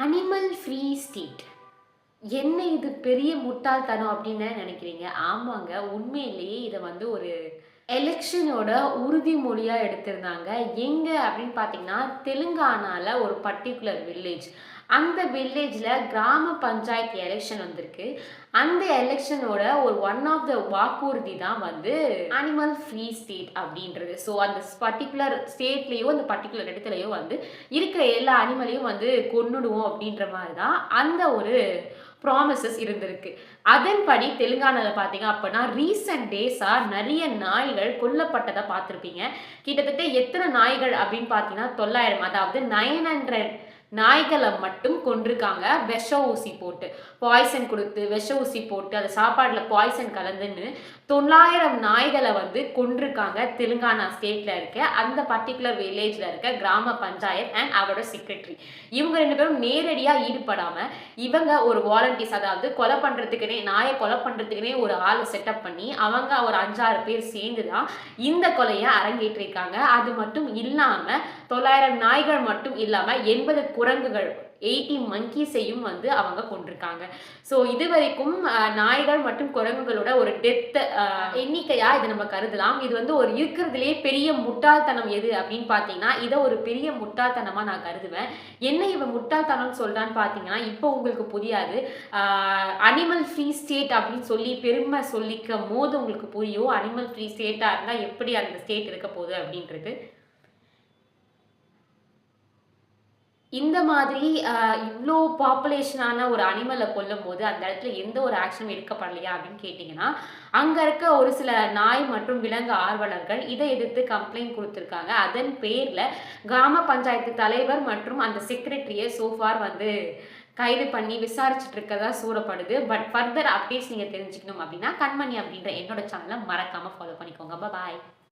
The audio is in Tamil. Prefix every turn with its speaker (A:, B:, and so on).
A: Animal free state. என்ன இது பெரிய முட்டாள்தனம் அப்படின்னு தானே நினைக்கிறீங்க? ஆமாங்க. உண்மையிலேயே இத வந்து ஒரு எலக்ஷனோட உறுதிமொழியா எடுத்திருந்தாங்க. எங்க அப்படின்னு பார்த்தீங்கன்னா, தெலுங்கானால ஒரு பர்ட்டிகுலர் வில்லேஜ். அந்த வில்லேஜ்ல கிராம பஞ்சாயத்து எலக்ஷன் வந்திருக்கு. அந்த எலக்ஷனோட ஒரு ஒன் ஆஃப் த வாக்குறுதி தான் வந்து அனிமல் ஃப்ரீ ஸ்டேட் அப்படின்றது. ஸோ அந்த பர்ட்டிகுலர் ஸ்டேட்லயோ, அந்த பர்ட்டிகுலர் இடத்துலயோ வந்து இருக்கிற எல்லா அனிமலையும் வந்து கொன்னுடுவோம் அப்படின்ற மாரி தான் அந்த ஒரு ப்ராமிசஸ் இருந்திருக்கு. அதன்படி தெலுங்கானால பார்த்தீங்க அப்பன்னா, ரீசென்ட் டேஸா நெறைய நாய்கள் கொல்லப்பட்டத பார்த்திருப்பீங்க. கிட்டத்தட்ட எத்தன நாய்கள் அப்படின்னு பார்த்தீங்கன்னா, 900 அதாவது 900 நாய்கள மட்டும் கொன்றுக்காங்க. விஷ ஊசி போட்டு. பாய்சன் குடுத்து, விஷ ஊசி போட்டு, அது சாப்பாடுல பாய்சன் கலந்துன்னு 900 நாய்கள வந்து கொன்றுக்காங்க. தெலுங்கானா ஸ்டேட்ல இருக்க அந்த பர்ட்டிகுலர் வில்லேஜ்ல இருக்க கிராம பஞ்சாயத் அண்ட் அவரோட செக்ரட்டரி. இவங்க 2 பேரும் நேரடியா ஈடுபடாம, இவங்க ஒரு வாலண்டியர்ஸ் அதாவது கொலை பண்றதுக்குன்னே நாய கொலை பண்றதுக்குன்னே ஒரு ஆள செட்டப் பண்ணி, அவங்க ஒரு 5, 6 பேர் சேர்ந்து தான் இந்த கொலைய அரங்கேற்றிருக்காங்க. அது மட்டும் இல்லாம 900 நாய்கள் மட்டும் இல்லாம 80 குரங்குகள் 80 மங்கீஸையும் வந்து அவங்க கொன்றுருக்காங்க. ஸோ இதுவரைக்கும் நாய்கள் மற்றும் குரங்குகளோட ஒரு டெத் எண்ணிக்கையா இத நம்ம கருதலாம். இது வந்து ஒரு இருக்கிறதுலயே பெரிய முட்டாள்தனம் எது அப்படின்னு பார்த்தீங்கன்னா, இத ஒரு பெரிய முட்டாள்தனமா நான் கருதுவேன். என்ன இவன் முட்டாள்தனம்னு சொல்றான்னு பார்த்தீங்கன்னா, இப்போ உங்களுக்கு புரியாது. ஆ அனிமல் ஃப்ரீ ஸ்டேட் அப்படின்னு சொல்லி பெருமை சொல்லிக்கும்போது உங்களுக்கு புரியும். அனிமல் ஃப்ரீ ஸ்டேட்டா இருந்தா எப்படி அந்த ஸ்டேட் இருக்க போகுது அப்படின்றது. இந்த மாதிரி இவ்ளோ பாப்புலேஷனான ஒரு அனிமல கொல்லும்போது, அந்த இடத்துல எந்த ஒரு ஆக்ஷனும் எடுக்கப்படலையா அப்படின்னு கேட்டீங்கன்னா, அங்க இருக்க ஒரு சில நாய் மற்றும் விலங்கு ஆர்வலர்கள் இத எதிர்த்து கம்ப்ளைண்ட் குடுத்துருக்காங்க. அதன் பேர்ல கிராம பஞ்சாயத்து தலைவர் மற்றும் அந்த செக்ரட்டரிய சோ ஃபார் வந்து கைது பண்ணி விசாரிச்சுட்டு இருக்கதா கூறப்படுது. பட் ஃபர்தர் அப்டேட்ஸ் நீங்க தெரிஞ்சுக்கணும் அப்படின்னா, கண்மணி அப்படின்ற என்னோட சேனல மறக்காம ஃபாலோ பண்ணிக்கோங்க. பாய்.